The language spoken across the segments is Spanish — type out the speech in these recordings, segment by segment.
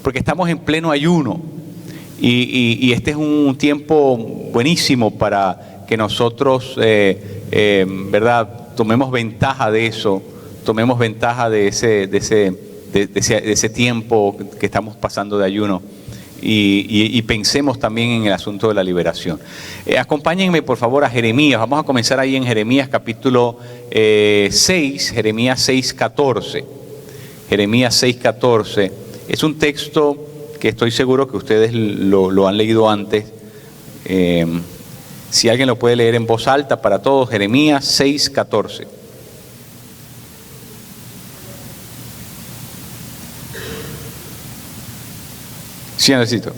porque estamos en pleno ayuno y este es un tiempo buenísimo para que nosotros, ¿verdad?, tomemos ventaja de eso, tomemos ventaja de ese tiempo que estamos pasando de ayuno y pensemos también en el asunto de la liberación. Acompáñenme por favor a Jeremías. Vamos a comenzar ahí en Jeremías capítulo 6, Jeremías 6:14. Jeremías 6:14 es un texto que estoy seguro que ustedes lo han leído antes. Si alguien lo puede leer en voz alta para todos, Jeremías 6:14. Sí, necesito.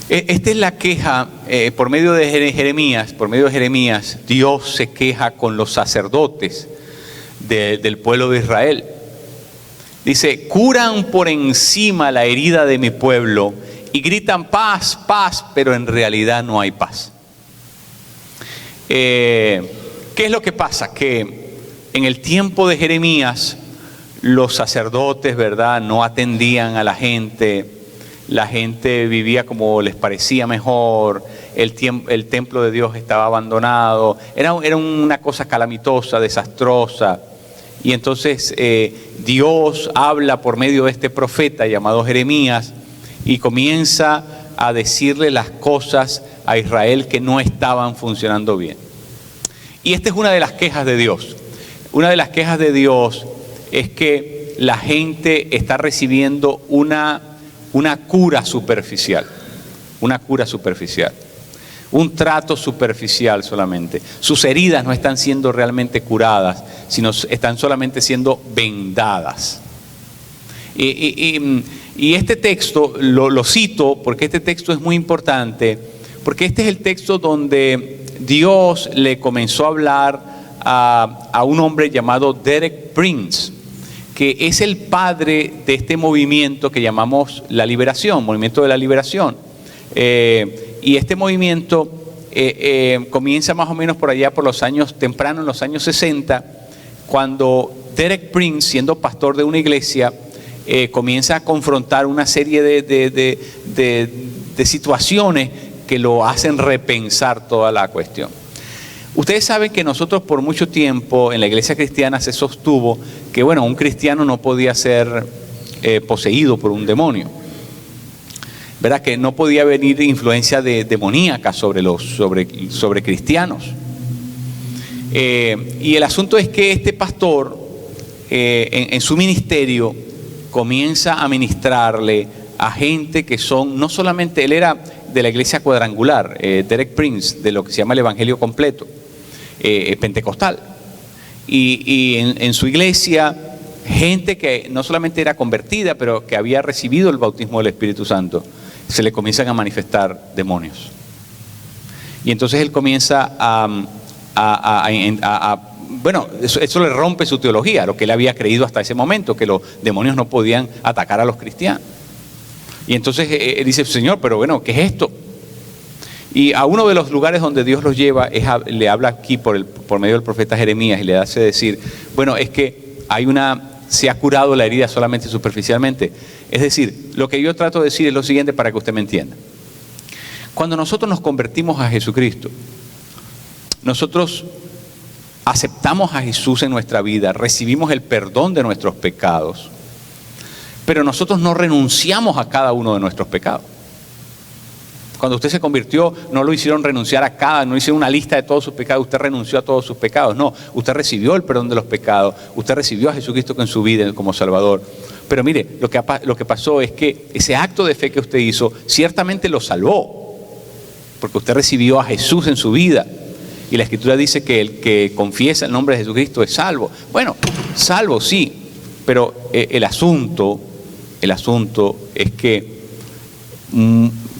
Esta es la queja, por medio de Jeremías, Dios se queja con los sacerdotes del pueblo de Israel. Dice, curan por encima la herida de mi pueblo y gritan paz, paz, pero en realidad no hay paz. ¿Qué es lo que pasa? Que en el tiempo de Jeremías, los sacerdotes, ¿verdad?, no atendían a la gente vivía como les parecía mejor, el templo de Dios estaba abandonado, era una cosa calamitosa, desastrosa. Y entonces Dios habla por medio de este profeta llamado Jeremías y comienza a decirle las cosas a Israel que no estaban funcionando bien. Y esta es una de las quejas de Dios. Una de las quejas de Dios es que la gente está recibiendo una cura superficial, un trato superficial solamente. Sus heridas no están siendo realmente curadas, sino están solamente siendo vendadas. Y este texto lo cito porque este texto es muy importante, porque este es el texto donde Dios le comenzó a hablar a un hombre llamado Derek Prince, que es el padre de este movimiento que llamamos la liberación, movimiento de la liberación. Y este movimiento comienza más o menos por allá por los años, temprano en los años 60, cuando Derek Prince, siendo pastor de una iglesia, comienza a confrontar una serie de situaciones que lo hacen repensar toda la cuestión. Ustedes saben que nosotros por mucho tiempo en la iglesia cristiana se sostuvo que, bueno, un cristiano no podía ser poseído por un demonio, ¿verdad? Que no podía venir influencia demoníaca sobre cristianos. Y el asunto es que este pastor en su ministerio comienza a ministrarle a gente que son, no solamente, él era de la iglesia cuadrangular, Derek Prince, de lo que se llama el Evangelio Completo, pentecostal. Y en su iglesia, gente que no solamente era convertida, pero que había recibido el bautismo del Espíritu Santo, se le comienzan a manifestar demonios. Y entonces él comienza bueno, eso le rompe su teología, lo que él había creído hasta ese momento, que los demonios no podían atacar a los cristianos. Y entonces él dice, Señor, pero bueno, ¿qué es esto? Y a uno de los lugares donde Dios los lleva, le habla aquí por medio del profeta Jeremías y le hace decir, bueno, es que se ha curado la herida solamente superficialmente. Es decir, lo que yo trato de decir es lo siguiente para que usted me entienda. Cuando nosotros nos convertimos a Jesucristo, nosotros aceptamos a Jesús en nuestra vida, recibimos el perdón de nuestros pecados, pero nosotros no renunciamos a cada uno de nuestros pecados. Cuando usted se convirtió, no lo hicieron renunciar a no hicieron una lista de todos sus pecados, usted renunció a todos sus pecados. No, usted recibió el perdón de los pecados, usted recibió a Jesucristo en su vida como Salvador. Pero mire, lo que pasó es que ese acto de fe que usted hizo, ciertamente lo salvó, porque usted recibió a Jesús en su vida. Y la Escritura dice que el que confiesa el nombre de Jesucristo es salvo. Bueno, salvo sí, pero el asunto es que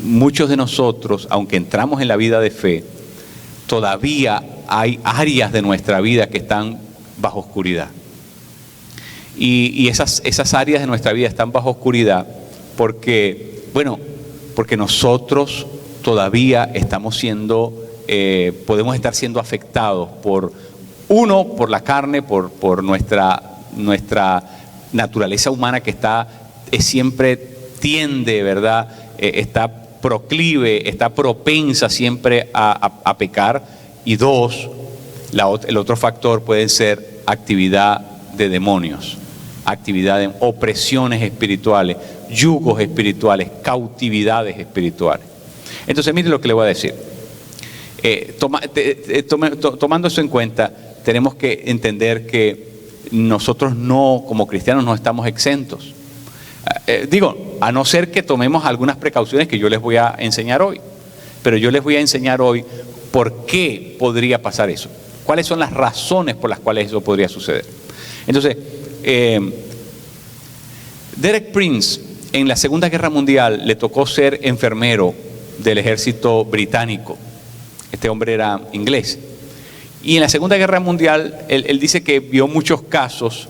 muchos de nosotros, aunque entramos en la vida de fe, todavía hay áreas de nuestra vida que están bajo oscuridad. Y esas áreas de nuestra vida están bajo oscuridad porque nosotros todavía estamos podemos estar siendo afectados por la carne, por nuestra naturaleza humana que siempre tiende, ¿verdad? Está proclive, está propensa siempre a pecar. Y dos, el otro factor puede ser actividad de demonios, actividad de opresiones espirituales, yugos espirituales, cautividades espirituales. Entonces, mire lo que le voy a decir. Tomando eso en cuenta, tenemos que entender que nosotros como cristianos no estamos exentos. A no ser que tomemos algunas precauciones que yo les voy a enseñar hoy. Pero yo les voy a enseñar hoy por qué podría pasar eso. ¿Cuáles son las razones por las cuales eso podría suceder? Entonces, Derek Prince, en la Segunda Guerra Mundial, le tocó ser enfermero del ejército británico. Este hombre era inglés. Y en la Segunda Guerra Mundial, él dice que vio muchos casos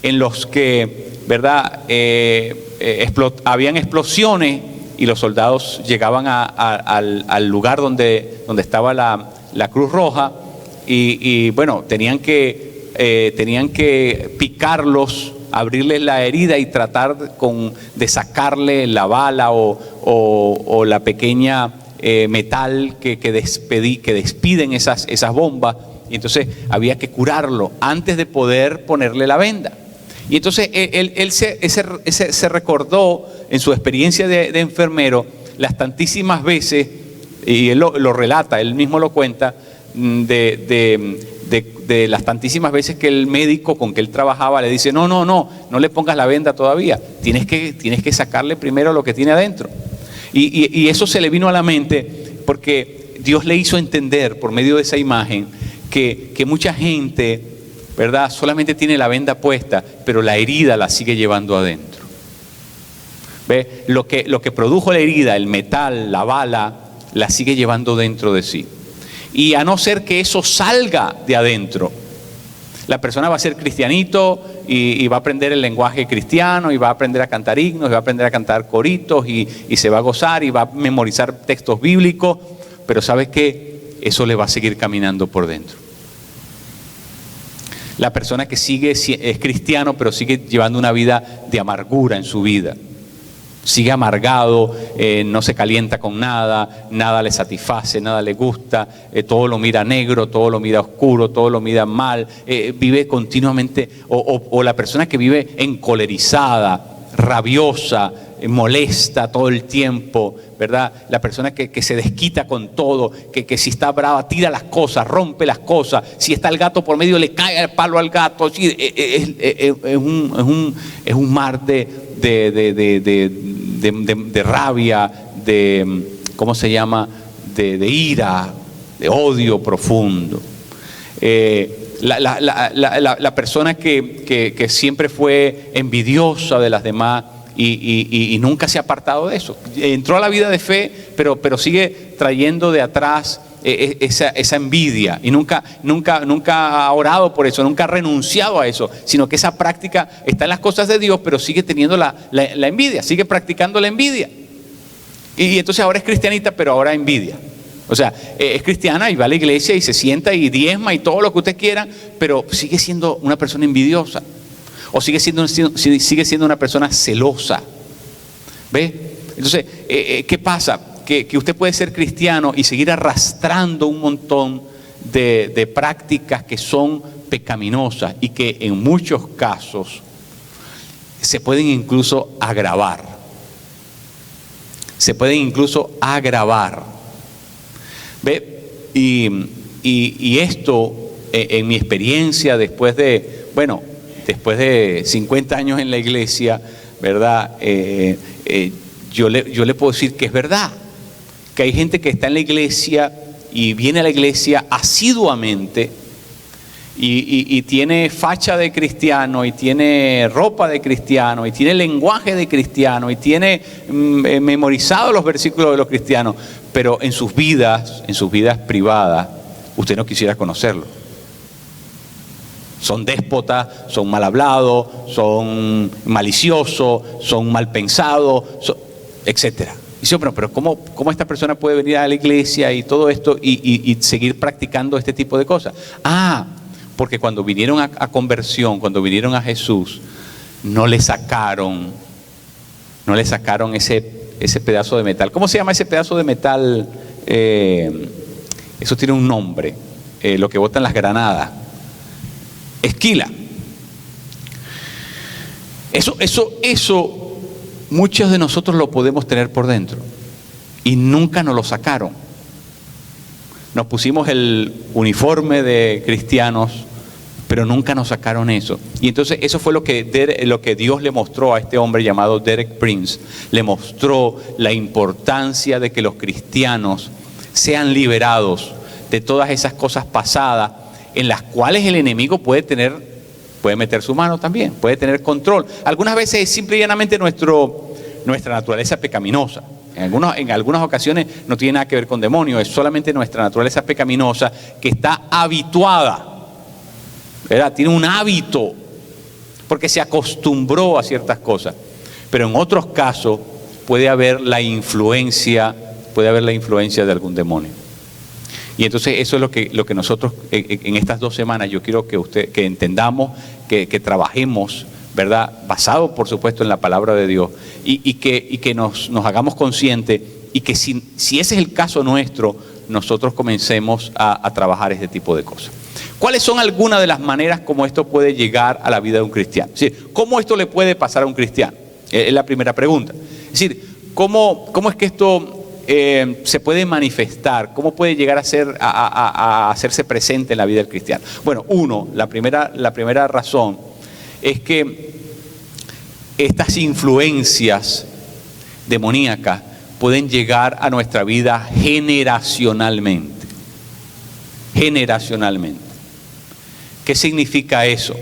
en los que, ¿verdad?, habían explosiones y los soldados llegaban al lugar donde estaba la Cruz Roja y tenían que picarlos, abrirles la herida y tratar de sacarle la bala o la pequeña metal que despiden esas bombas. Y entonces había que curarlo antes de poder ponerle la venda. Y entonces él se recordó en su experiencia de enfermero las tantísimas veces, y él lo relata, él mismo lo cuenta, de las tantísimas veces que el médico con que él trabajaba le dice: no le pongas la venda todavía, tienes que sacarle primero lo que tiene adentro. Y eso se le vino a la mente porque Dios le hizo entender por medio de esa imagen que mucha gente, ¿verdad?, solamente tiene la venda puesta, pero la herida la sigue llevando adentro. ¿Ve? Lo que produjo la herida, el metal, la bala, la sigue llevando dentro de sí. Y a no ser que eso salga de adentro, la persona va a ser cristianito y va a aprender el lenguaje cristiano y va a aprender a cantar himnos, y va a aprender a cantar coritos y se va a gozar y va a memorizar textos bíblicos, pero ¿sabes qué? Eso le va a seguir caminando por dentro. La persona que es cristiano, pero sigue llevando una vida de amargura en su vida. Sigue amargado, no se calienta con nada, nada le satisface, nada le gusta, todo lo mira negro, todo lo mira oscuro, todo lo mira mal, vive continuamente, o la persona que vive encolerizada, rabiosa, molesta todo el tiempo, ¿verdad? La persona que se desquita con todo, que si está brava tira las cosas, rompe las cosas, si está el gato por medio le cae el palo al gato. Es un mar de rabia, ¿cómo se llama? De ira, de odio profundo. La persona que siempre fue envidiosa de las demás y nunca se ha apartado de eso. Entró a la vida de fe, pero sigue trayendo de atrás esa envidia y nunca ha orado por eso, nunca ha renunciado a eso, sino que esa práctica está en las cosas de Dios, pero sigue teniendo la envidia, sigue practicando la envidia. Y entonces ahora es cristianita, pero ahora envidia. O sea, es cristiana y va a la iglesia y se sienta y diezma y todo lo que usted quiera, pero sigue siendo una persona envidiosa. O sigue siendo una persona celosa. ¿Ve? Entonces, ¿qué pasa? Que usted puede ser cristiano y seguir arrastrando un montón de prácticas que son pecaminosas y que en muchos casos se pueden incluso agravar. Se pueden incluso agravar. ¿Ve? Y esto, en mi experiencia, después de 50 años en la iglesia, ¿verdad? Yo le puedo decir que es verdad, que hay gente que está en la iglesia y viene a la iglesia asiduamente y tiene facha de cristiano y tiene ropa de cristiano y tiene lenguaje de cristiano y tiene memorizado los versículos de los cristianos, pero en sus vidas privadas usted no quisiera conocerlo. Son déspotas, son mal hablados, son maliciosos, son mal pensados, etc. Dice, pero ¿cómo esta persona puede venir a la iglesia y todo esto y seguir practicando este tipo de cosas? Porque cuando vinieron a conversión, cuando vinieron a Jesús, no le sacaron ese pedazo de metal. ¿Cómo se llama ese pedazo de metal? Eso tiene un nombre, lo que botan las granadas. Esquila. Eso muchos de nosotros lo podemos tener por dentro y nunca nos lo sacaron. Nos pusimos el uniforme de cristianos, pero nunca nos sacaron eso. Y entonces eso fue lo que Dios le mostró a este hombre llamado Derek Prince. Le mostró la importancia de que los cristianos sean liberados de todas esas cosas pasadas en las cuales el enemigo puede meter su mano también, puede tener control. Algunas veces es simple y llanamente nuestra naturaleza pecaminosa. En algunas ocasiones no tiene nada que ver con demonios, es solamente nuestra naturaleza pecaminosa que está habituada, ¿verdad? Tiene un hábito, porque se acostumbró a ciertas cosas. Pero en otros casos puede haber la influencia de algún demonio. Y entonces eso es lo que nosotros en estas 2 semanas yo quiero que entendamos, que trabajemos, ¿verdad? Basado por supuesto en la palabra de Dios y que nos hagamos conscientes y que si ese es el caso nuestro, nosotros comencemos a trabajar este tipo de cosas. ¿Cuáles son algunas de las maneras como esto puede llegar a la vida de un cristiano? Es decir, ¿cómo esto le puede pasar a un cristiano? Es la primera pregunta. Es decir, ¿cómo es que esto se puede manifestar? ¿Cómo puede llegar a hacerse presente en la vida del cristiano? Bueno, la primera razón es que estas influencias demoníacas pueden llegar a nuestra vida generacionalmente. Generacionalmente. ¿Qué significa eso?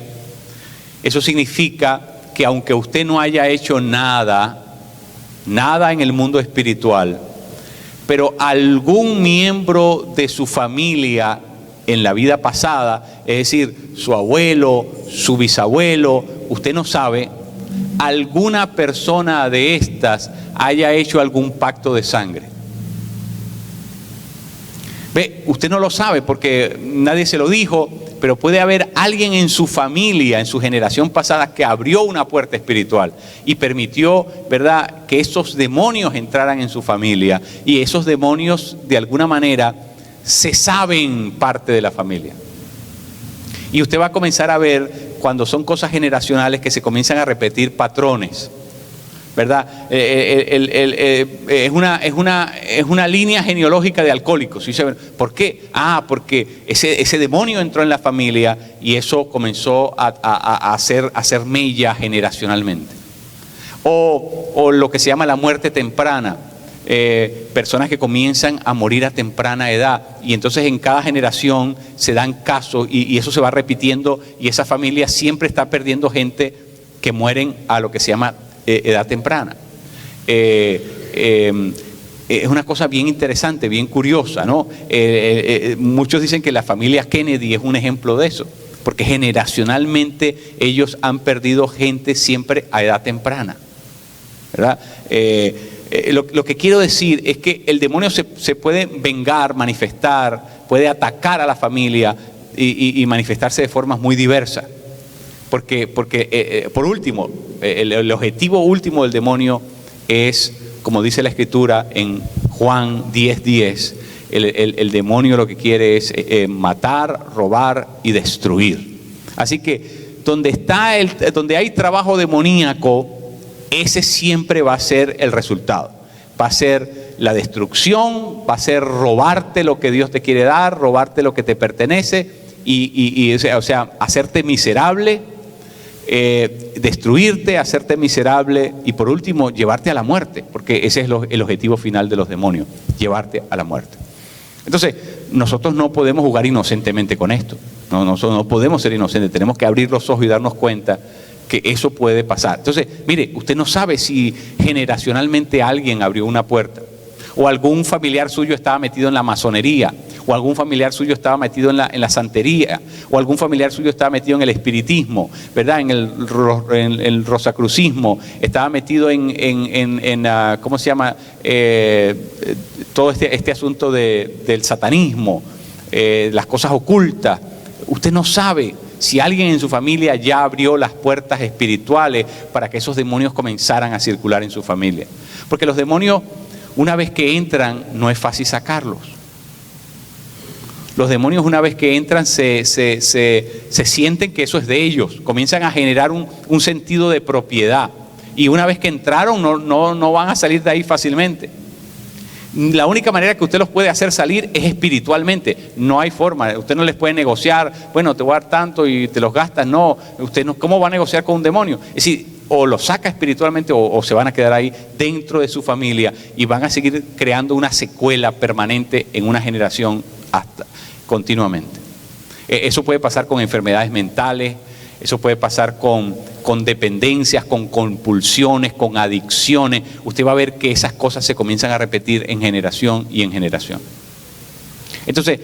Eso significa que aunque usted no haya hecho nada en el mundo espiritual, pero algún miembro de su familia en la vida pasada, es decir, su abuelo, su bisabuelo, usted no sabe, alguna persona de estas haya hecho algún pacto de sangre. Ve, usted no lo sabe porque nadie se lo dijo, pero puede haber alguien en su familia, en su generación pasada, que abrió una puerta espiritual y permitió, ¿verdad?, que esos demonios entraran en su familia, y esos demonios de alguna manera se saben parte de la familia. Y usted va a comenzar a ver cuando son cosas generacionales que se comienzan a repetir patrones, ¿verdad? Es una línea genealógica de alcohólicos. ¿Por qué? Porque ese demonio entró en la familia y eso comenzó a hacer mella generacionalmente. O lo que se llama la muerte temprana. Personas que comienzan a morir a temprana edad, y entonces en cada generación se dan casos y eso se va repitiendo, y esa familia siempre está perdiendo gente que mueren a lo que se llama edad temprana. Es una cosa bien interesante, bien curiosa, ¿no? Muchos dicen que la familia Kennedy es un ejemplo de eso, porque generacionalmente ellos han perdido gente siempre a edad temprana, ¿verdad? Lo que quiero decir es que el demonio se puede vengar, manifestar, puede atacar a la familia y manifestarse de formas muy diversas. Porque por último, el objetivo último del demonio es, como dice la Escritura en Juan 10:10, el demonio lo que quiere es matar, robar y destruir. Así que donde hay trabajo demoníaco, ese siempre va a ser el resultado. Va a ser la destrucción, va a ser robarte lo que Dios te quiere dar, robarte lo que te pertenece o sea, hacerte miserable, destruirte, hacerte miserable y por último llevarte a la muerte, porque ese es el objetivo final de los demonios, llevarte a la muerte. Entonces, nosotros no podemos jugar inocentemente con esto. Nosotros no podemos ser inocentes, tenemos que abrir los ojos y darnos cuenta que eso puede pasar. Entonces, mire, usted no sabe si generacionalmente alguien abrió una puerta, o algún familiar suyo estaba metido en la masonería, o algún familiar suyo estaba metido en la santería, o algún familiar suyo estaba metido en el espiritismo, ¿verdad? En el rosacrucismo, estaba metido en ¿cómo se llama? Todo este asunto del satanismo, las cosas ocultas. Usted no sabe si alguien en su familia ya abrió las puertas espirituales para que esos demonios comenzaran a circular en su familia. Porque los demonios, una vez que entran, no es fácil sacarlos. Los demonios, una vez que entran, se sienten que eso es de ellos. Comienzan a generar un sentido de propiedad. Y una vez que entraron, no van a salir de ahí fácilmente. La única manera que usted los puede hacer salir es espiritualmente. No hay forma. Usted no les puede negociar, bueno, te voy a dar tanto y te los gastas. No, usted no. ¿Cómo va a negociar con un demonio? Es decir, o los saca espiritualmente o se van a quedar ahí dentro de su familia y van a seguir creando una secuela permanente en una generación hasta continuamente. Eso puede pasar con enfermedades mentales, eso puede pasar con dependencias, con compulsiones, con adicciones. Usted va a ver que esas cosas se comienzan a repetir en generación y en generación. Entonces,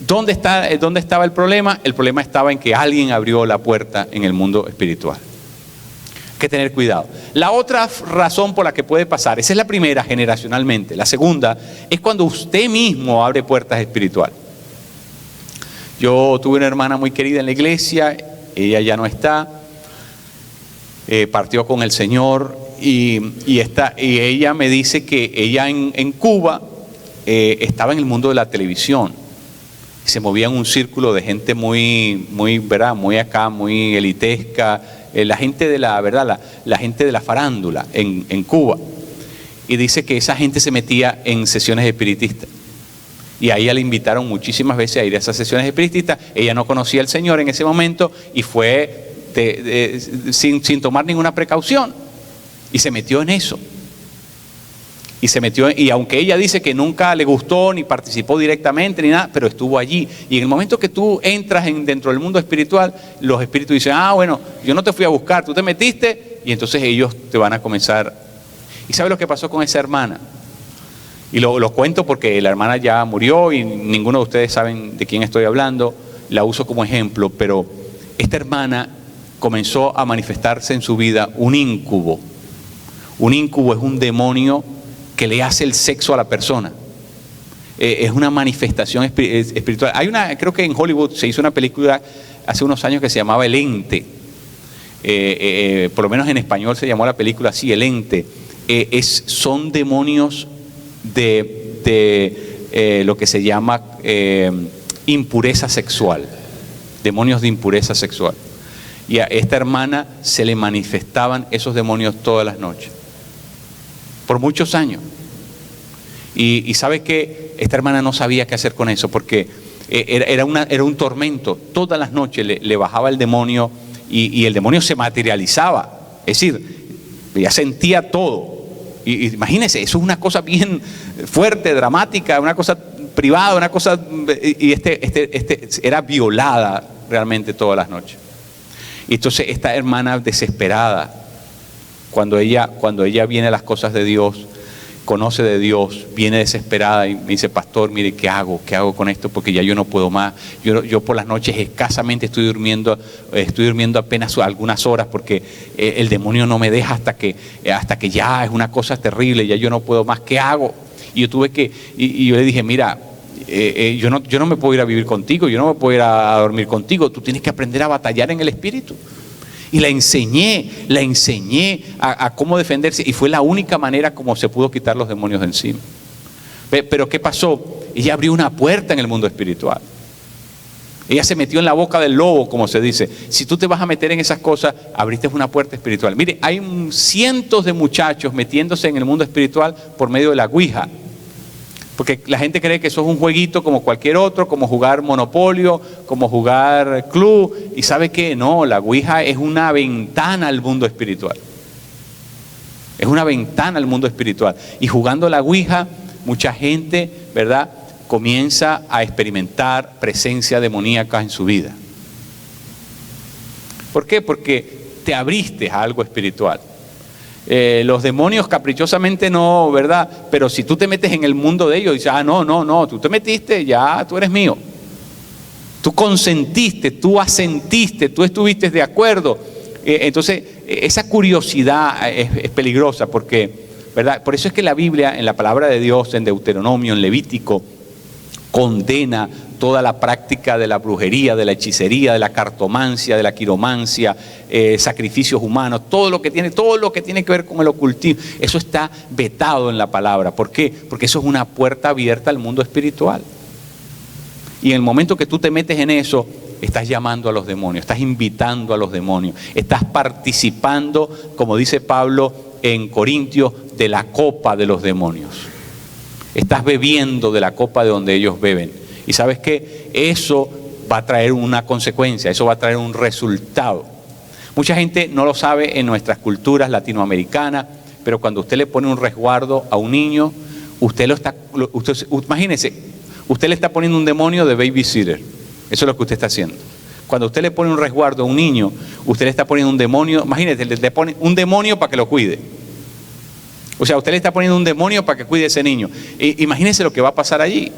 ¿dónde estaba el problema? El problema estaba en que alguien abrió la puerta en el mundo espiritual. Hay que tener cuidado. La otra razón por la que puede pasar, esa es la primera generacionalmente. La segunda es cuando usted mismo abre puertas espirituales. Yo tuve una hermana muy querida en la iglesia, ella ya no está, partió con el Señor y ella me dice que ella en Cuba estaba en el mundo de la televisión. Se movía en un círculo de gente muy, ¿verdad? Muy acá, muy elitesca, la gente de la gente de la farándula en Cuba. Y dice que esa gente se metía en sesiones espiritistas. Y a ella le invitaron muchísimas veces a ir a esas sesiones espiritistas. Ella no conocía al Señor en ese momento y fue sin tomar ninguna precaución. Y se metió en eso. Y aunque ella dice que nunca le gustó, ni participó directamente, ni nada, pero estuvo allí. Y en el momento que tú entras dentro del mundo espiritual, los espíritus dicen, bueno, yo no te fui a buscar, tú te metiste, y entonces ellos te van a comenzar. ¿Y sabes lo que pasó con esa hermana? Y lo cuento porque la hermana ya murió y ninguno de ustedes saben de quién estoy hablando, la uso como ejemplo, pero esta hermana comenzó a manifestarse en su vida un íncubo. Un íncubo es un demonio que le hace el sexo a la persona. Es una manifestación espiritual. Creo que en Hollywood se hizo una película hace unos años que se llamaba El Ente. Por lo menos en español se llamó la película así, El Ente. Son demonios de lo que se llama impureza sexual, demonios de impureza sexual. Y a esta hermana se le manifestaban esos demonios todas las noches, por muchos años. Y sabe que esta hermana no sabía qué hacer con eso, porque era un tormento. Todas las noches le bajaba el demonio y el demonio se materializaba, es decir, ella sentía todo. Y imagínense, eso es una cosa bien fuerte, dramática, una cosa privada, una cosa. Y era violada realmente todas las noches. Y entonces esta hermana desesperada, cuando ella viene a las cosas de Dios, conoce de Dios, viene desesperada y me dice, pastor, mire, ¿qué hago? ¿Qué hago con esto? Porque ya yo no puedo más. Yo por las noches escasamente estoy durmiendo apenas algunas horas porque el demonio no me deja hasta que ya es una cosa terrible, ya yo no puedo más. ¿Qué hago? Y yo le dije, mira, yo no me puedo ir a vivir contigo, yo no me puedo ir a dormir contigo, tú tienes que aprender a batallar en el espíritu. Y la enseñé a cómo defenderse, y fue la única manera como se pudo quitar los demonios de encima. Pero ¿qué pasó? Ella abrió una puerta en el mundo espiritual. Ella se metió en la boca del lobo, como se dice. Si tú te vas a meter en esas cosas, abriste una puerta espiritual. Mire, hay cientos de muchachos metiéndose en el mundo espiritual por medio de la Ouija. Porque la gente cree que eso es un jueguito como cualquier otro, como jugar Monopolio, como jugar Club. Y sabe que no, la Ouija es una ventana al mundo espiritual. Es una ventana al mundo espiritual. Y jugando la Ouija, mucha gente, ¿verdad?, comienza a experimentar presencia demoníaca en su vida. ¿Por qué? Porque te abriste a algo espiritual. Los demonios caprichosamente no, ¿verdad? Pero si tú te metes en el mundo de ellos, dices, no, tú te metiste, ya tú eres mío. Tú consentiste, tú asentiste, tú estuviste de acuerdo. Entonces, esa curiosidad es peligrosa porque, ¿verdad? Por eso es que la Biblia, en la palabra de Dios, en Deuteronomio, en Levítico, condena toda la práctica de la brujería, de la hechicería, de la cartomancia, de la quiromancia, sacrificios humanos, todo lo que tiene que ver con el ocultismo. Eso está vetado en la palabra. ¿Por qué? Porque eso es una puerta abierta al mundo espiritual. Y en el momento que tú te metes en eso, estás llamando a los demonios, estás invitando a los demonios, estás participando, como dice Pablo en Corintios, de la copa de los demonios. Estás bebiendo de la copa de donde ellos beben. Y ¿sabes qué? Eso va a traer una consecuencia, eso va a traer un resultado. Mucha gente no lo sabe en nuestras culturas latinoamericanas, pero cuando usted le pone un resguardo a un niño, imagínese, usted le está poniendo un demonio de babysitter. Eso es lo que usted está haciendo. Cuando usted le pone un resguardo a un niño, usted le está poniendo un demonio, imagínese, le pone un demonio para que lo cuide. O sea, usted le está poniendo un demonio para que cuide a ese niño. Imagínese lo que va a pasar allí.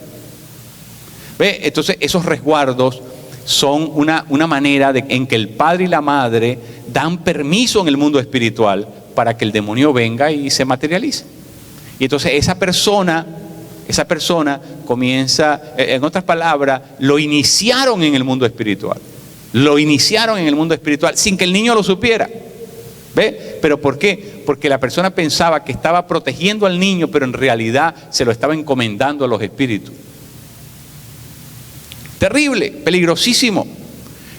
¿Ve? Entonces, esos resguardos son una manera en que el padre y la madre dan permiso en el mundo espiritual para que el demonio venga y se materialice. Y entonces esa persona comienza, en otras palabras, lo iniciaron en el mundo espiritual. Lo iniciaron en el mundo espiritual sin que el niño lo supiera. ¿Ve? ¿Pero por qué? Porque la persona pensaba que estaba protegiendo al niño, pero en realidad se lo estaba encomendando a los espíritus. Terrible, peligrosísimo.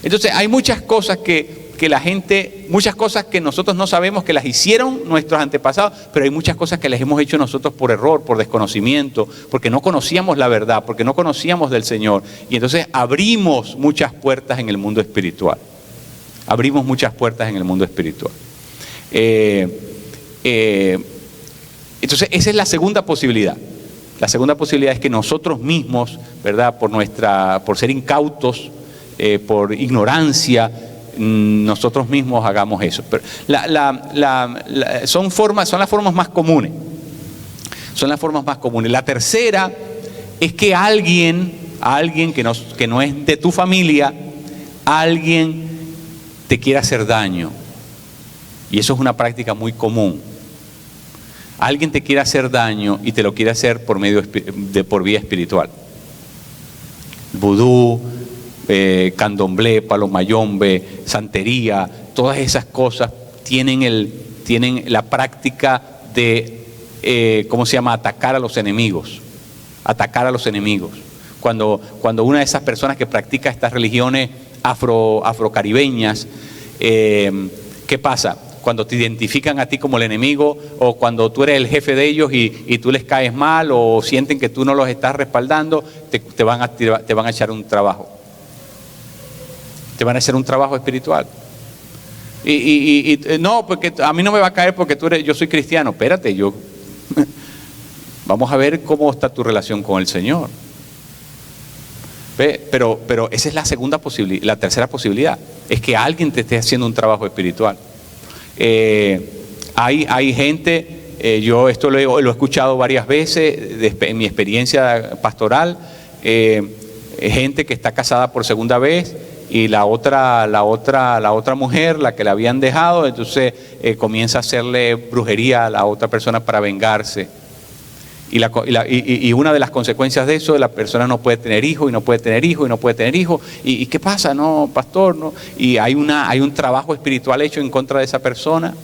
Entonces hay muchas cosas muchas cosas que nosotros no sabemos que las hicieron nuestros antepasados, pero hay muchas cosas que las hemos hecho nosotros por error, por desconocimiento, porque no conocíamos la verdad, porque no conocíamos del Señor. Y entonces abrimos muchas puertas en el mundo espiritual. Abrimos muchas puertas en el mundo espiritual. Entonces esa es la segunda posibilidad. La segunda posibilidad es que nosotros mismos, ¿verdad? Por ser incautos, por ignorancia, nosotros mismos hagamos eso. Pero son las formas más comunes. Son las formas más comunes. La tercera es que alguien que no es de tu familia, alguien te quiera hacer daño. Y eso es una práctica muy común. Alguien te quiere hacer daño y te lo quiere hacer por vía espiritual. Vudú, candomblé, palomayombe, santería, todas esas cosas tienen la práctica de, atacar a los enemigos. Atacar a los enemigos. Cuando una de esas personas que practica estas religiones afrocaribeñas, ¿qué pasa? Cuando te identifican a ti como el enemigo, o cuando tú eres el jefe de ellos y tú les caes mal, o sienten que tú no los estás respaldando, te van a echar un trabajo. Te van a hacer un trabajo espiritual. No, porque a mí no me va a caer porque yo soy cristiano. Espérate, vamos a ver cómo está tu relación con el Señor. ¿Ve? Pero esa es la segunda posibilidad. La tercera posibilidad es que alguien te esté haciendo un trabajo espiritual. Hay gente, yo esto lo he escuchado varias veces en mi experiencia pastoral, gente que está casada por segunda vez y la otra mujer, la que la habían dejado, entonces comienza a hacerle brujería a la otra persona para vengarse. Y una de las consecuencias de eso, la persona no puede tener hijos, y no puede tener hijos, y no puede tener hijos. ¿Y qué pasa? No, pastor, no. Y hay un trabajo espiritual hecho en contra de esa persona,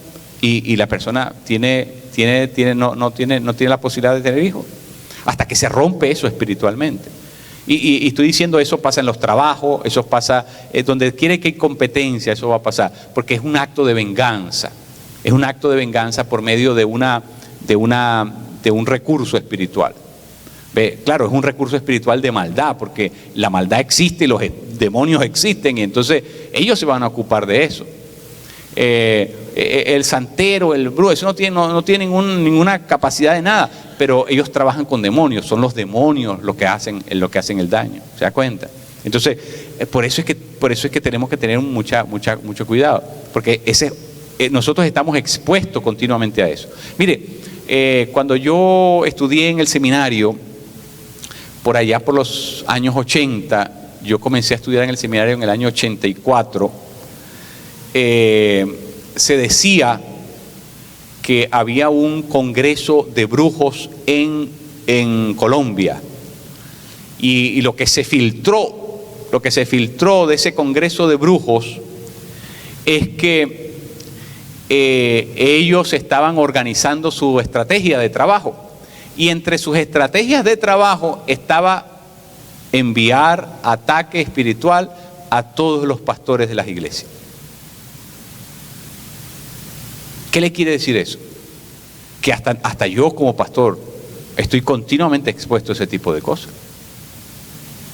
y la persona no tiene la posibilidad de tener hijos, hasta que se rompe eso espiritualmente. Y estoy diciendo, eso pasa en los trabajos, eso pasa donde quiere que hay competencia, eso va a pasar, porque es un acto de venganza. Es un acto de venganza por medio de un recurso espiritual. Ve, claro, es un recurso espiritual de maldad, porque la maldad existe y los demonios existen, y entonces ellos se van a ocupar de eso. El santero, el brujo, eso no tiene ninguna capacidad de nada, pero ellos trabajan con demonios, son los demonios los que hacen el daño, ¿se da cuenta? Entonces, por eso es que tenemos que tener mucho cuidado, porque ese nosotros estamos expuestos continuamente a eso. Mire, cuando yo estudié en el seminario, por allá por los años 80, yo comencé a estudiar en el seminario en el año 84, se decía que había un congreso de brujos en Colombia, y lo que se filtró de ese congreso de brujos es que ellos estaban organizando su estrategia de trabajo, y entre sus estrategias de trabajo estaba enviar ataque espiritual a todos los pastores de las iglesias. ¿Qué le quiere decir eso? Que hasta yo como pastor estoy continuamente expuesto a ese tipo de cosas.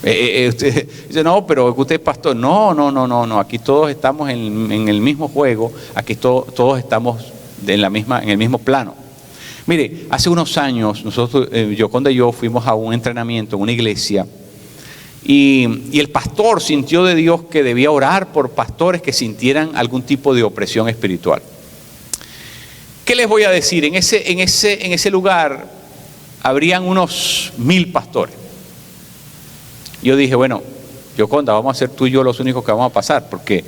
Usted dice, no, pero usted es pastor. No, aquí todos estamos en el mismo juego, aquí todos estamos en el mismo plano. Mire, hace unos años, nosotros, Yoconda y yo fuimos a un entrenamiento en una iglesia, y el pastor sintió de Dios que debía orar por pastores que sintieran algún tipo de opresión espiritual. ¿Qué les voy a decir? En ese lugar habrían unos 1000 pastores. Yo dije, bueno, Yoconda, vamos a ser tú y yo los únicos que vamos a pasar, porque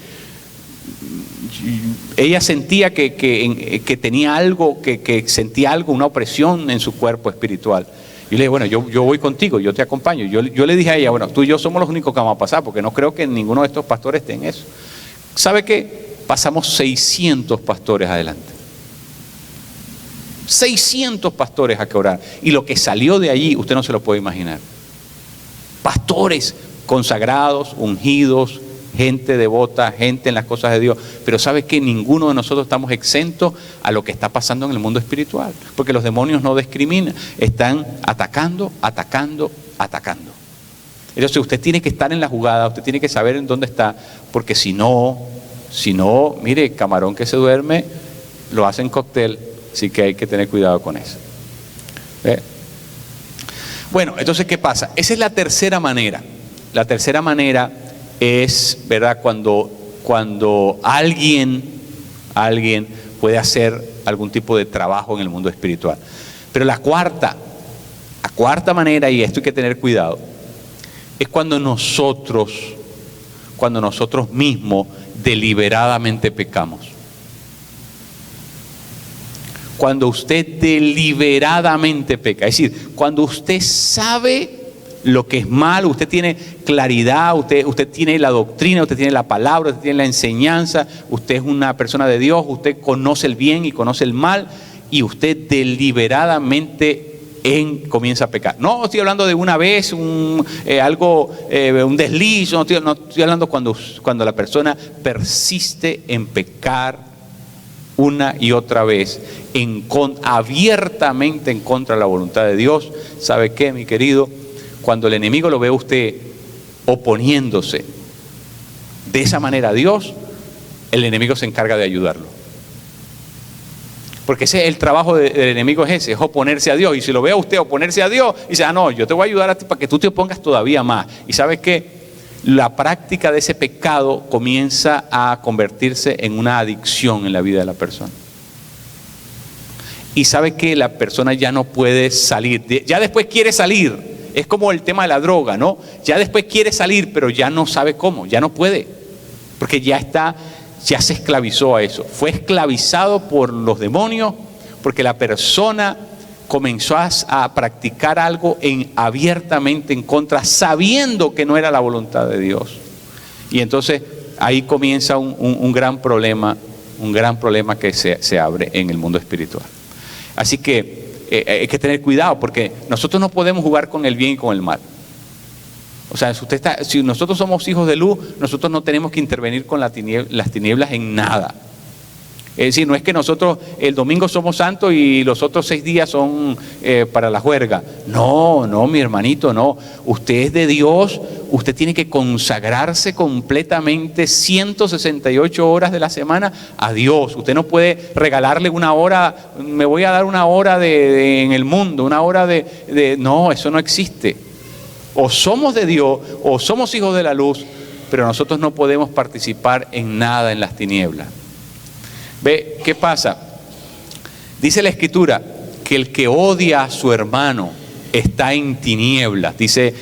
ella sentía que tenía algo, que sentía algo, una opresión en su cuerpo espiritual. Y le dije, bueno, yo voy contigo, yo te acompaño. Yo le dije a ella, bueno, tú y yo somos los únicos que vamos a pasar, porque no creo que ninguno de estos pastores esté en eso. ¿Sabe qué? Pasamos 600 pastores adelante. 600 pastores a que orar. Y lo que salió de allí, usted no se lo puede imaginar. Pastores consagrados, ungidos, gente devota, gente en las cosas de Dios. Pero ¿sabe qué? Ninguno de nosotros estamos exentos a lo que está pasando en el mundo espiritual, porque los demonios no discriminan, están atacando. Entonces usted tiene que estar en la jugada, usted tiene que saber en dónde está, porque si no, mire, camarón que se duerme lo hacen cóctel, así que hay que tener cuidado con eso. Bueno, entonces ¿qué pasa? Esa es la tercera manera. La tercera manera es, ¿verdad?, cuando alguien puede hacer algún tipo de trabajo en el mundo espiritual. Pero la cuarta manera, y esto hay que tener cuidado, es cuando nosotros mismos deliberadamente pecamos. Cuando usted deliberadamente peca, es decir, cuando usted sabe lo que es malo, usted tiene claridad, usted tiene la doctrina, usted tiene la palabra, usted tiene la enseñanza, usted es una persona de Dios, usted conoce el bien y conoce el mal, y usted deliberadamente comienza a pecar. No estoy hablando de una vez, un desliz, no estoy hablando cuando la persona persiste en pecar una y otra vez, abiertamente en contra de la voluntad de Dios. ¿Sabe qué, mi querido? Cuando el enemigo lo ve a usted oponiéndose de esa manera a Dios, el enemigo se encarga de ayudarlo. Porque el trabajo del enemigo es ese, es oponerse a Dios. Y si lo ve a usted oponerse a Dios, dice, no, yo te voy a ayudar a ti para que tú te opongas todavía más. Y ¿sabes qué? La práctica de ese pecado comienza a convertirse en una adicción en la vida de la persona. Y sabe que la persona ya no puede salir, ya después quiere salir, es como el tema de la droga, ¿no? Ya después quiere salir, pero ya no sabe cómo, ya no puede, porque ya se esclavizó a eso, fue esclavizado por los demonios, porque la persona comenzó a practicar algo abiertamente en contra, sabiendo que no era la voluntad de Dios. Y entonces ahí comienza un gran problema que se abre en el mundo espiritual. Así que hay que tener cuidado, porque nosotros no podemos jugar con el bien y con el mal. O sea, si nosotros somos hijos de luz, nosotros no tenemos que intervenir con las tinieblas en nada. Es decir, no es que nosotros el domingo somos santos y los otros 6 días son para la juerga. No, mi hermanito, no. Usted es de Dios, usted tiene que consagrarse completamente 168 horas de la semana a Dios. Usted no puede regalarle una hora, me voy a dar una hora en el mundo, una hora no, eso no existe. O somos de Dios o somos hijos de la luz, pero nosotros no podemos participar en nada en las tinieblas. ¿Ve? ¿Qué pasa? Dice la Escritura que el que odia a su hermano está en tinieblas, dice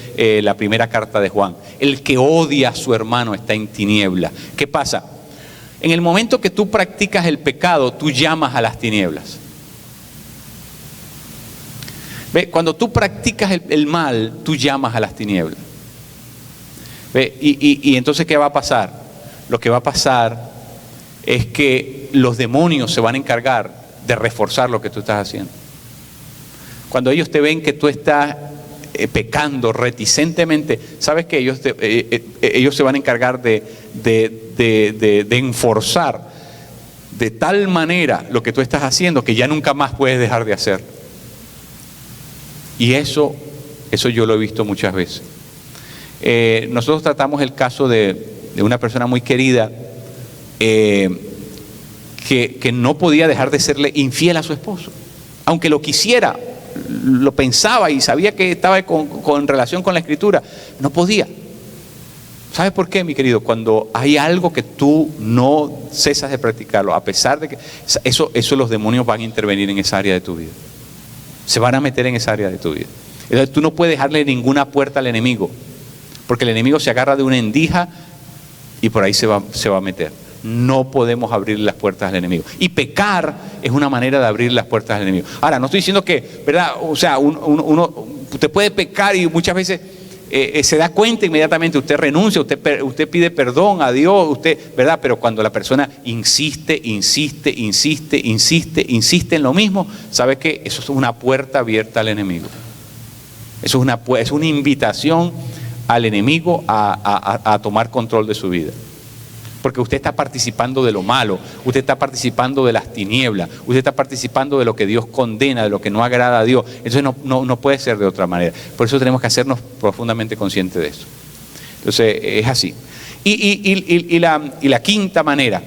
la primera carta de Juan. El que odia a su hermano está en tinieblas. ¿Qué pasa? En el momento que tú practicas el pecado, tú llamas a las tinieblas. ¿Ve? Cuando tú practicas el mal, tú llamas a las tinieblas. ¿Ve? Y entonces, ¿qué va a pasar? Lo que va a pasar es que los demonios se van a encargar de reforzar lo que tú estás haciendo. Cuando ellos te ven que tú estás pecando reticentemente, ¿sabes qué? Ellos se van a encargar de enforzar de tal manera lo que tú estás haciendo que ya nunca más puedes dejar de hacer. Y eso yo lo he visto muchas veces. Nosotros tratamos el caso de una persona muy querida que no podía dejar de serle infiel a su esposo. Aunque lo quisiera, lo pensaba y sabía que estaba con relación con la Escritura, no podía. ¿Sabes por qué, mi querido? Cuando hay algo que tú no cesas de practicarlo, a pesar de que eso los demonios van a intervenir en esa área de tu vida. Se van a meter en esa área de tu vida. Entonces tú no puedes dejarle ninguna puerta al enemigo, porque el enemigo se agarra de una endija y por ahí se va a meter. No podemos abrir las puertas al enemigo. Y pecar es una manera de abrir las puertas al enemigo. Ahora, no estoy diciendo que, ¿verdad? O sea, usted puede pecar y muchas veces se da cuenta inmediatamente, usted renuncia, usted pide perdón a Dios, ¿verdad? Pero cuando la persona insiste en lo mismo, ¿sabe qué? Eso es una puerta abierta al enemigo. Eso es una invitación al enemigo a tomar control de su vida. Porque usted está participando de lo malo, usted está participando de las tinieblas, usted está participando de lo que Dios condena, de lo que no agrada a Dios. Entonces no puede ser de otra manera. Por eso tenemos que hacernos profundamente conscientes de eso. Entonces es así. Y la quinta manera,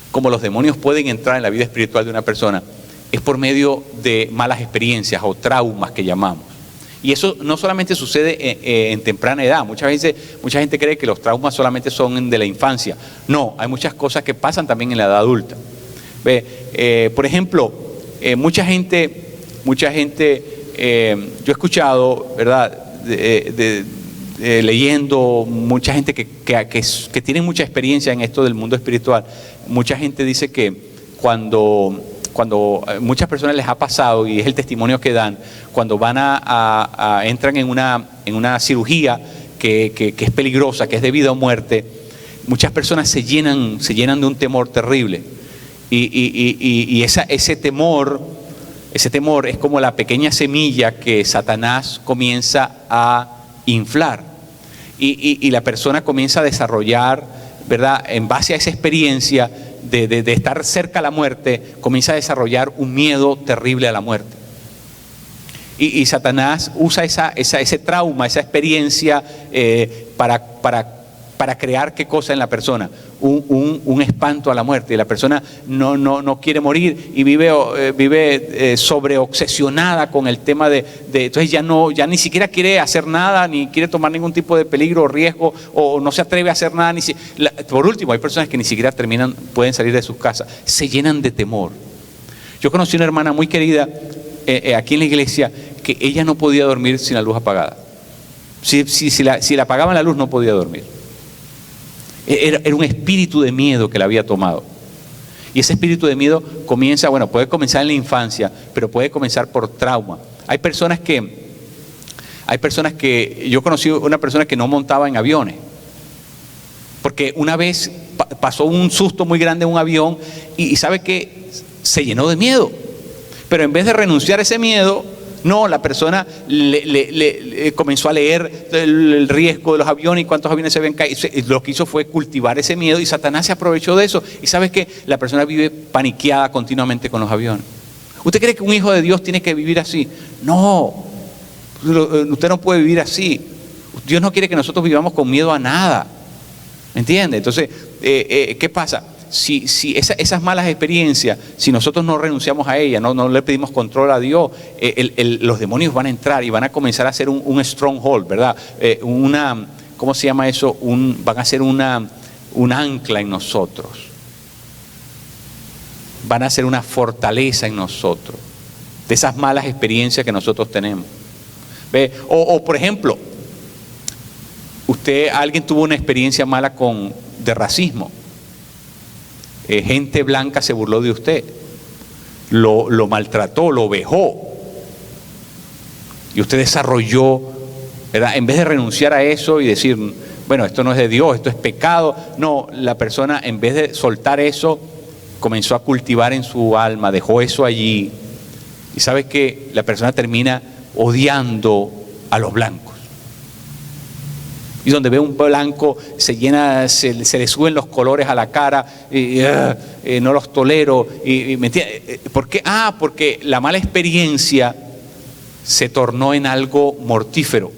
como los demonios pueden entrar en la vida espiritual de una persona, es por medio de malas experiencias o traumas que llamamos. Y eso no solamente sucede en temprana edad. Mucha gente cree que los traumas solamente son de la infancia. No, hay muchas cosas que pasan también en la edad adulta. Por ejemplo, mucha gente, yo he escuchado, ¿verdad? Leyendo, mucha gente que tiene mucha experiencia en esto del mundo espiritual. Mucha gente dice que cuando muchas personas les ha pasado, y es el testimonio que dan, cuando entran en una cirugía que es peligrosa, que es de vida o muerte, muchas personas se llenan de un temor terrible. Y ese temor es como la pequeña semilla que Satanás comienza a inflar. Y la persona comienza a desarrollar, ¿verdad? En base a esa experiencia de estar cerca a la muerte, comienza a desarrollar un miedo terrible a la muerte. Y Satanás usa ese trauma, esa experiencia para crear ¿qué cosa en la persona? Un espanto a la muerte. Y la persona no quiere morir y vive sobreobsesionada con el tema entonces ya ni siquiera quiere hacer nada, ni quiere tomar ningún tipo de peligro o riesgo, o no se atreve a hacer nada. Por último, hay personas que ni siquiera pueden salir de sus casas, se llenan de temor. Yo conocí una hermana muy querida aquí en la iglesia, que ella no podía dormir sin la luz apagada. Si le apagaban la luz, no podía dormir. Era un espíritu de miedo que la había tomado. Y ese espíritu de miedo puede comenzar en la infancia, pero puede comenzar por trauma. Hay personas que yo conocí una persona que no montaba en aviones, porque una vez pasó un susto muy grande en un avión y sabe que se llenó de miedo. Pero en vez de renunciar a ese miedo, no, la persona le comenzó a leer el riesgo de los aviones y cuántos aviones se habían caído. Lo que hizo fue cultivar ese miedo y Satanás se aprovechó de eso. Y ¿sabes qué? La persona vive paniqueada continuamente con los aviones. ¿Usted cree que un hijo de Dios tiene que vivir así? No, usted no puede vivir así. Dios no quiere que nosotros vivamos con miedo a nada. ¿Me entiende? Entonces, ¿qué pasa? Si esas malas experiencias, si nosotros no renunciamos a ellas, no le pedimos control a Dios, los demonios van a entrar y van a comenzar a hacer un stronghold, ¿verdad? ¿Cómo se llama eso? Van a hacer un ancla en nosotros. van a ser una fortaleza en nosotros, de esas malas experiencias que nosotros tenemos. ¿Ve? O por ejemplo, alguien tuvo una experiencia mala de racismo. Gente blanca se burló de usted, lo maltrató, lo vejó. Y usted desarrolló, ¿verdad? En vez de renunciar a eso y decir, bueno, esto no es de Dios, esto es pecado. No, la persona en vez de soltar eso, comenzó a cultivar en su alma, dejó eso allí. Y sabe que la persona termina odiando a los blancos. Y donde ve un blanco se le suben los colores a la cara, y, no los tolero. ¿Me entiende? ¿Por qué? Porque la mala experiencia se tornó en algo mortífero,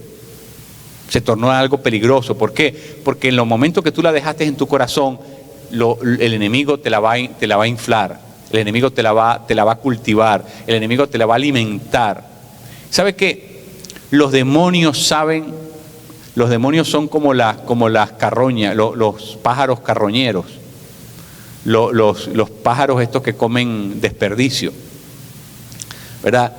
se tornó en algo peligroso. ¿Por qué? Porque en los momentos que tú la dejaste en tu corazón, el enemigo te la va a inflar, el enemigo te la va a cultivar, el enemigo te la va a alimentar. ¿Sabe qué? Los demonios son como las carroñas, los pájaros carroñeros, los pájaros estos que comen desperdicio, ¿verdad?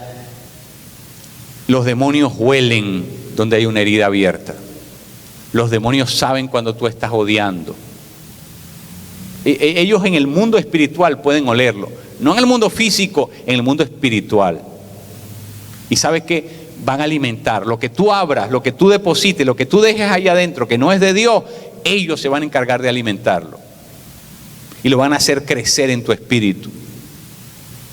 Los demonios huelen donde hay una herida abierta. Los demonios saben cuando tú estás odiando. Ellos en el mundo espiritual pueden olerlo, no en el mundo físico, en el mundo espiritual. Y ¿sabes qué? Van a alimentar lo que tú abras, lo que tú deposites, lo que tú dejes allá adentro que no es de Dios. Ellos se van a encargar de alimentarlo y lo van a hacer crecer en tu espíritu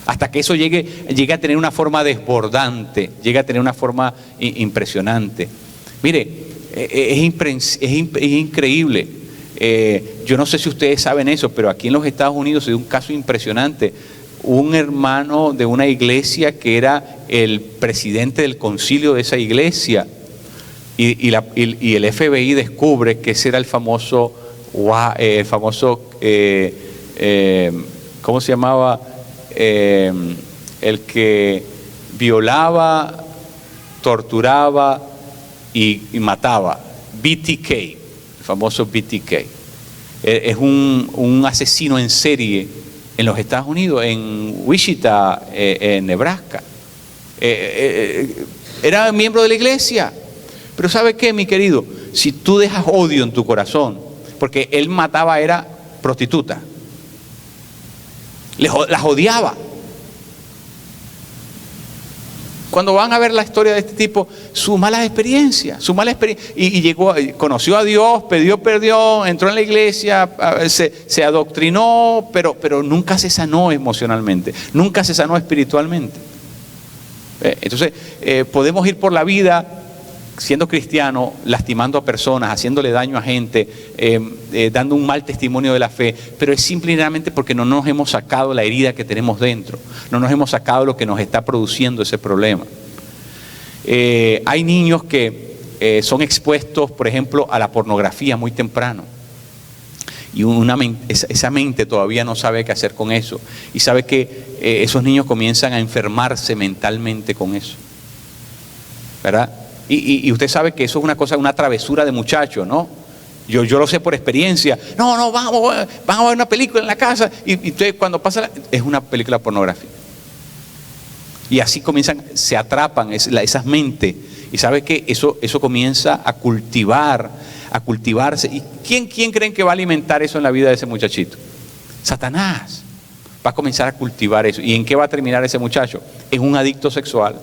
hasta que eso llegue a tener una forma desbordante, llegue a tener una forma impresionante. Mire, es increíble. Yo no sé si ustedes saben eso, pero aquí en los Estados Unidos hay un caso impresionante. Un hermano de una iglesia que era el presidente del concilio de esa iglesia, y el FBI descubre que ese era el famoso ¿cómo se llamaba? El que violaba, torturaba y mataba, BTK, el famoso BTK. Es un asesino en serie en los Estados Unidos, en Wichita, en Nebraska. Era miembro de la iglesia. Pero ¿sabe qué, mi querido? Si tú dejas odio en tu corazón, porque él mataba, era prostituta, las odiaba. Cuando van a ver la historia de este tipo, sus malas experiencias, y llegó, conoció a Dios, perdió, entró en la iglesia, se adoctrinó, pero nunca se sanó emocionalmente, nunca se sanó espiritualmente. Entonces, podemos ir por la vida siendo cristiano, lastimando a personas, haciéndole daño a gente, dando un mal testimonio de la fe, pero es simplemente porque no nos hemos sacado la herida que tenemos dentro, no nos hemos sacado lo que nos está produciendo ese problema. Hay niños que son expuestos, por ejemplo, a la pornografía muy temprano, y esa mente todavía no sabe qué hacer con eso, y sabe que esos niños comienzan a enfermarse mentalmente con eso, ¿verdad? Y usted sabe que eso es una travesura de muchachos, ¿no? Yo lo sé por experiencia. No, vamos a ver una película en la casa. Y usted cuando pasa, es una película pornográfica. Y así se atrapan esas mentes. Y sabe que eso comienza a cultivarse. ¿Y quién creen que va a alimentar eso en la vida de ese muchachito? Satanás. Va a comenzar a cultivar eso. ¿Y en qué va a terminar ese muchacho? En un adicto sexual.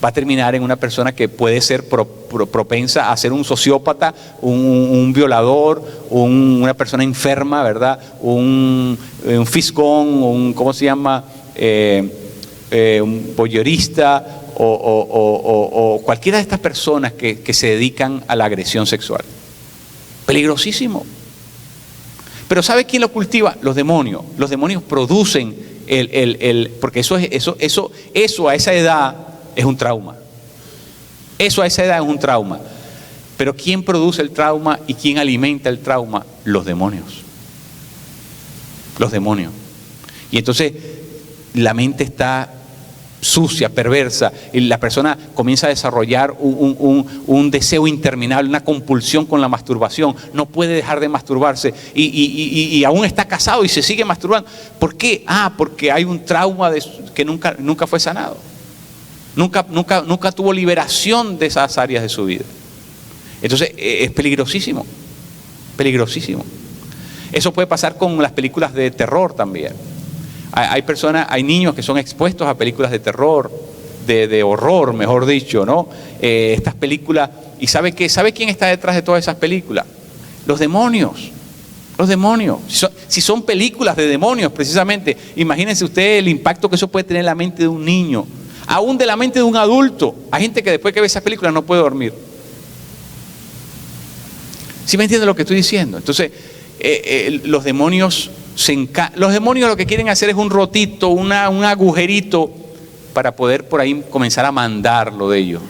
Va a terminar en una persona que puede ser propensa a ser un sociópata, un violador, una persona enferma, ¿verdad? Un fisgón, ¿cómo se llama? Un voyeurista o cualquiera de estas personas que se dedican a la agresión sexual. Peligrosísimo. Pero ¿sabe quién lo cultiva? Los demonios. Los demonios producen porque eso a esa edad es un trauma. Eso a esa edad es un trauma. Pero ¿quién produce el trauma y quién alimenta el trauma? Los demonios. Los demonios. Y entonces la mente está sucia, perversa, y la persona comienza a desarrollar un deseo interminable, una compulsión con la masturbación, no puede dejar de masturbarse y aún está casado y se sigue masturbando. ¿Por qué? Porque hay un trauma que nunca fue sanado. Nunca tuvo liberación de esas áreas de su vida. Entonces es peligrosísimo, peligrosísimo. Eso puede pasar con las películas de terror también. Hay niños que son expuestos a películas de terror, de horror, mejor dicho, ¿no? Estas películas, ¿y sabe quién está detrás de todas esas películas? Los demonios. Los demonios. Si son películas de demonios, precisamente, imagínense ustedes el impacto que eso puede tener en la mente de un niño, aún de la mente de un adulto. Hay gente que después que ve esas películas no puede dormir. ¿Sí me entiende lo que estoy diciendo? Entonces, los demonios lo que quieren hacer es un rotito, un agujerito para poder por ahí comenzar a mandar lo de ellos.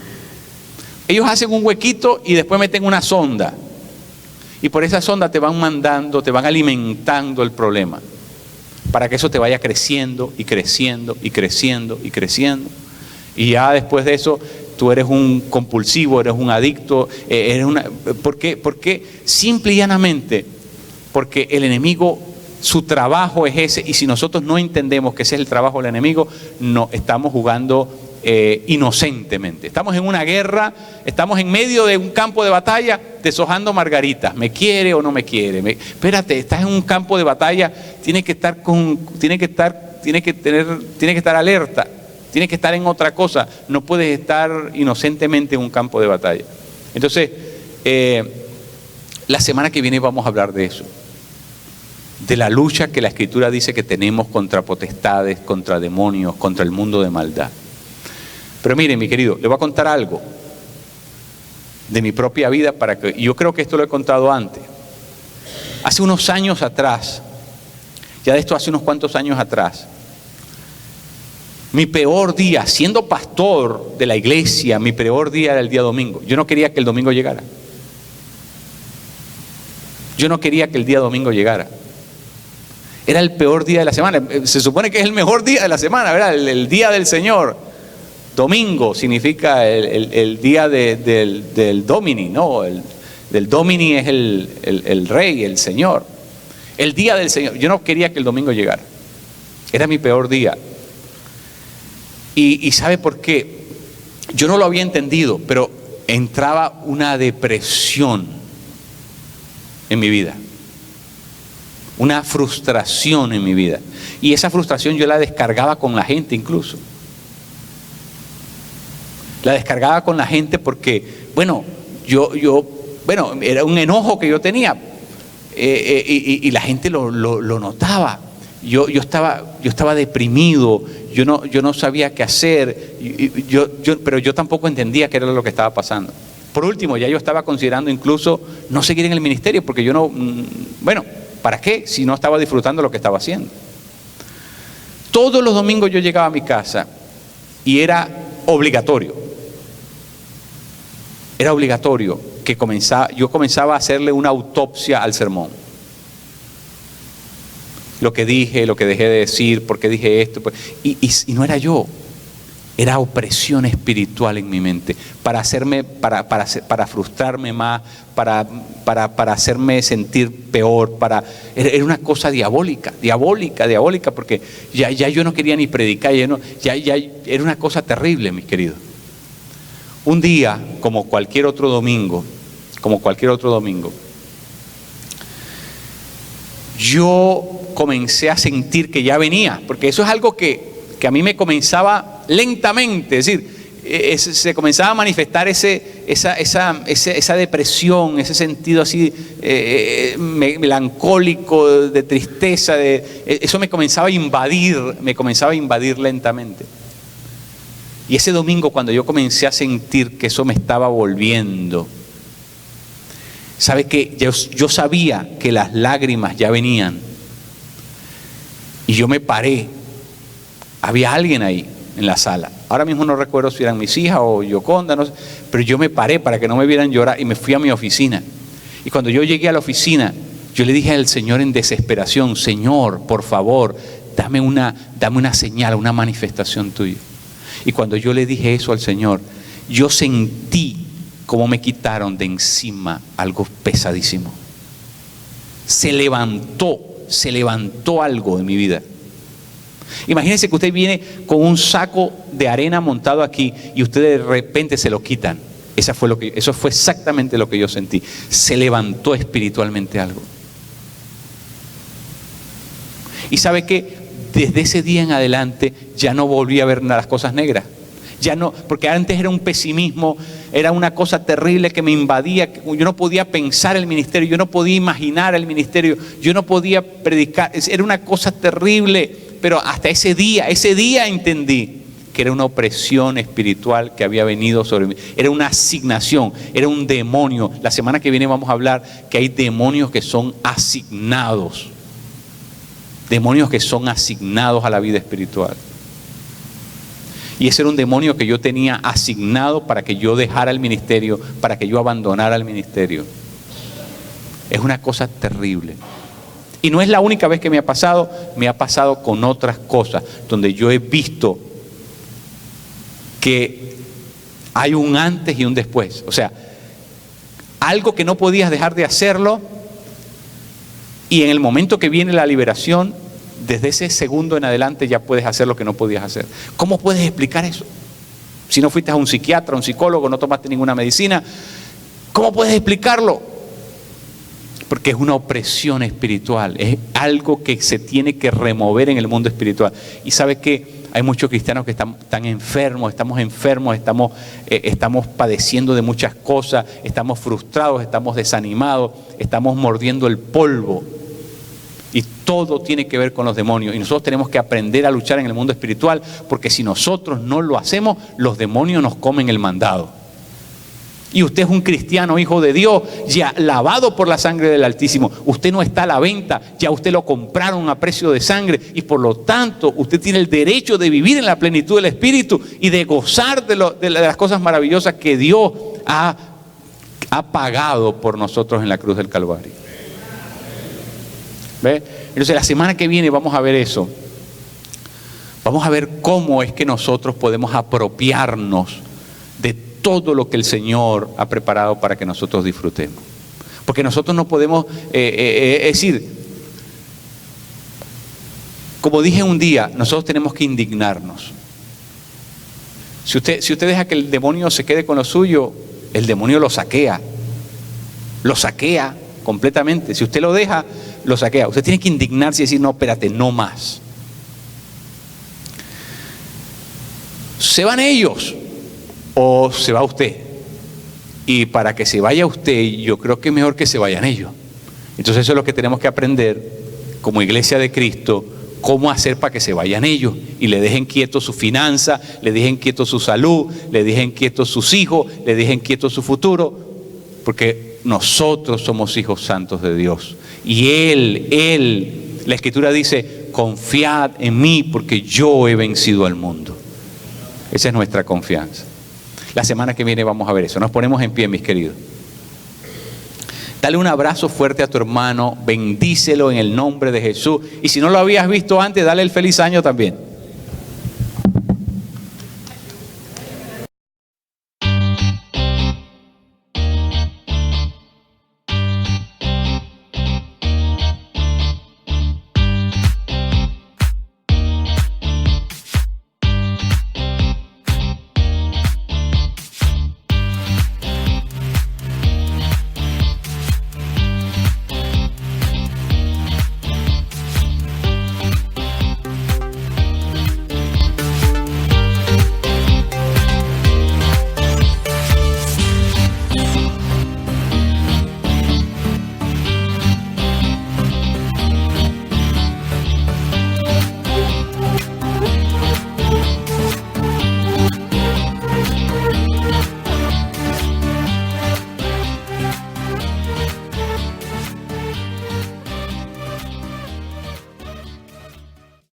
Ellos hacen un huequito y después meten una sonda. Y por esa sonda te van mandando, te van alimentando el problema. Para que eso te vaya creciendo y creciendo y creciendo y creciendo. Y ya después de eso tú eres un compulsivo, eres un adicto. ¿Por qué? Porque simple y llanamente, porque el enemigo, su trabajo es ese, y si nosotros no entendemos que ese es el trabajo del enemigo, no estamos jugando inocentemente. Estamos en una guerra, estamos en medio de un campo de batalla deshojando margaritas. ¿Me quiere o no me quiere? Espérate, estás en un campo de batalla, tienes que estar alerta, tienes que estar en otra cosa, no puedes estar inocentemente en un campo de batalla. Entonces, la semana que viene vamos a hablar de eso, de la lucha que la Escritura dice que tenemos contra potestades, contra demonios, contra el mundo de maldad. Pero miren, mi querido, le voy a contar algo de mi propia vida, yo creo que esto lo he contado antes. Hace unos años atrás, hace unos cuantos años atrás, mi peor día, siendo pastor de la iglesia, mi peor día era el día domingo. Yo no quería que el domingo llegara. Yo no quería que el día domingo llegara. Era el peor día de la semana. Se supone que es el mejor día de la semana, ¿verdad? El día del Señor. Domingo significa el día del Domini, ¿no? Del Domini es el Rey, el Señor. El día del Señor. Yo no quería que el domingo llegara. Era mi peor día. Y ¿sabe por qué? Yo no lo había entendido, pero entraba una depresión en mi vida. Una frustración en mi vida. Y esa frustración yo la descargaba con la gente incluso. La descargaba con la gente porque, era un enojo que yo tenía. Y la gente lo notaba. Yo estaba deprimido, yo no sabía qué hacer, pero yo tampoco entendía qué era lo que estaba pasando. Por último, ya yo estaba considerando incluso no seguir en el ministerio, porque ¿para qué? Si no estaba disfrutando lo que estaba haciendo. Todos los domingos yo llegaba a mi casa y era obligatorio que yo comenzaba a hacerle una autopsia al sermón. Lo que dije, lo que dejé de decir, por qué dije esto. Y no era yo, era opresión espiritual en mi mente, para frustrarme más, para hacerme sentir peor, era una cosa diabólica, porque ya yo no quería ni predicar, ya era una cosa terrible, mis queridos. Un día, como cualquier otro domingo, yo comencé a sentir que ya venía, porque eso es algo que a mí me comenzaba lentamente, es decir, se comenzaba a manifestar esa depresión, ese sentido así melancólico, de tristeza, eso me comenzaba a invadir lentamente. Y ese domingo, cuando yo comencé a sentir que eso me estaba volviendo, ¿sabe qué? Yo sabía que las lágrimas ya venían. Y yo me paré. Había alguien ahí en la sala. Ahora mismo no recuerdo si eran mis hijas o Yoconda, no sé, pero yo me paré para que no me vieran llorar y me fui a mi oficina. Y cuando yo llegué a la oficina, yo le dije al Señor en desesperación: Señor, por favor, dame una señal, una manifestación tuya. Y cuando yo le dije eso al Señor, yo sentí cómo me quitaron de encima algo pesadísimo. Se levantó algo en mi vida. Imagínense que usted viene con un saco de arena montado aquí y usted de repente se lo quitan. Eso fue exactamente lo que yo sentí. Se levantó espiritualmente algo. Y sabe que desde ese día en adelante ya no volví a ver las cosas negras. Ya no, porque antes era un pesimismo, era una cosa terrible que me invadía. Yo no podía pensar el ministerio, yo no podía imaginar el ministerio, yo no podía predicar. Era una cosa terrible, pero hasta ese día entendí que era una opresión espiritual que había venido sobre mí. Era una asignación, era un demonio. La semana que viene vamos a hablar que hay demonios que son asignados. Demonios que son asignados a la vida espiritual. Y ese era un demonio que yo tenía asignado para que yo dejara el ministerio, para que yo abandonara el ministerio. Es una cosa terrible. Y no es la única vez que me ha pasado con otras cosas, donde yo he visto que hay un antes y un después. O sea, algo que no podías dejar de hacerlo, y en el momento que viene la liberación, desde ese segundo en adelante ya puedes hacer lo que no podías hacer. ¿Cómo puedes explicar eso? Si no fuiste a un psiquiatra, a un psicólogo, no tomaste ninguna medicina, ¿cómo puedes explicarlo? Porque es una opresión espiritual, es algo que se tiene que remover en el mundo espiritual. Y ¿sabe qué? Hay muchos cristianos que están enfermos, estamos padeciendo de muchas cosas, estamos frustrados, estamos desanimados, estamos mordiendo el polvo. Y todo tiene que ver con los demonios. Y nosotros tenemos que aprender a luchar en el mundo espiritual, porque si nosotros no lo hacemos, los demonios nos comen el mandado. Y usted es un cristiano, hijo de Dios, ya lavado por la sangre del Altísimo. Usted no está a la venta, ya usted lo compraron a precio de sangre. Y por lo tanto, usted tiene el derecho de vivir en la plenitud del Espíritu y de gozar de las cosas maravillosas que Dios ha pagado por nosotros en la cruz del Calvario. ¿Ve? Entonces la semana que viene vamos a ver eso. Vamos a ver cómo es que nosotros podemos apropiarnos de todo lo que el Señor ha preparado para que nosotros disfrutemos. Porque nosotros no podemos, es decir, como dije un día, nosotros tenemos que indignarnos. Si usted deja que el demonio se quede con lo suyo, el demonio lo saquea completamente. Si usted lo deja, lo saquea. Usted tiene que indignarse y decir, no, espérate, no más. ¿Se van ellos o se va usted? Y para que se vaya usted, yo creo que es mejor que se vayan ellos. Entonces eso es lo que tenemos que aprender como iglesia de Cristo, cómo hacer para que se vayan ellos y le dejen quieto su finanza, le dejen quieto su salud, le dejen quieto sus hijos, le dejen quieto su futuro, porque nosotros somos hijos santos de Dios. Y Él, la Escritura dice, confiad en mí porque yo he vencido al mundo. Esa es nuestra confianza. La semana que viene vamos a ver eso. Nos ponemos en pie, mis queridos. Dale un abrazo fuerte a tu hermano, bendícelo en el nombre de Jesús. Y si no lo habías visto antes, dale el feliz año también.